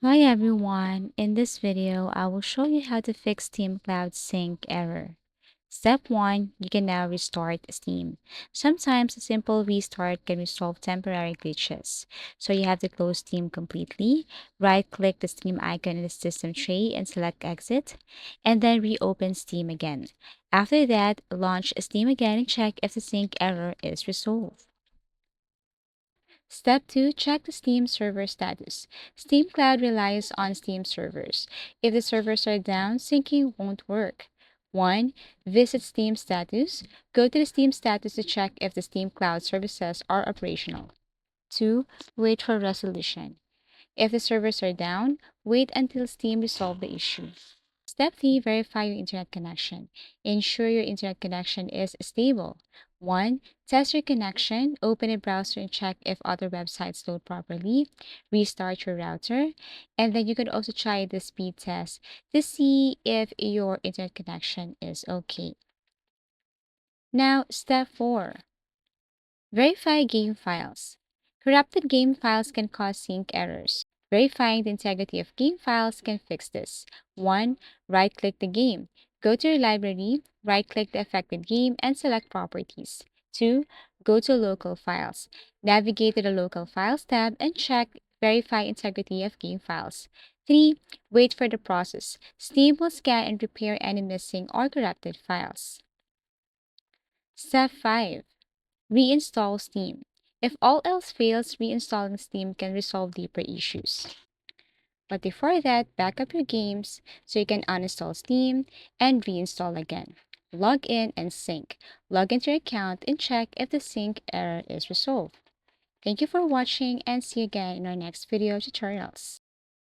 Hi everyone, in this video I will show you how to fix Steam Cloud Sync error. Step 1, you can now restart Steam. Sometimes a simple restart can resolve temporary glitches. So you have to close Steam completely, right-click the Steam icon in the system tray and select Exit, and then reopen Steam again. After that, launch Steam again and check if the sync error is resolved. Step 2, check the Steam server status. Steam Cloud relies on Steam servers. If the servers are down, syncing won't work. 1. Visit Steam status. Go to the Steam status to check if the Steam Cloud services are operational. 2. Wait for resolution. If the servers are down, wait until Steam resolves the issue. Step 3, verify your internet connection. Ensure your internet connection is stable. 1. Test your connection. Open a browser and check if other websites load properly. Restart your router. And then you can also try the speed test to see if your internet connection is okay. Now, step 4. Verify game files. Corrupted game files can cause sync errors. Verifying the integrity of game files can fix this. 1. Right-click the game. Go to your library, right-click the affected game, and select Properties. 2. Go to Local Files. Navigate to the Local Files tab and check Verify integrity of game files. 3. Wait for the process. Steam will scan and repair any missing or corrupted files. Step 5. Reinstall Steam. If all else fails, reinstalling Steam can resolve deeper issues. But before that, back up your games so you can uninstall Steam and reinstall again. Log in and sync. Log into your account and check if the sync error is resolved. Thank you for watching and see you again in our next video tutorials.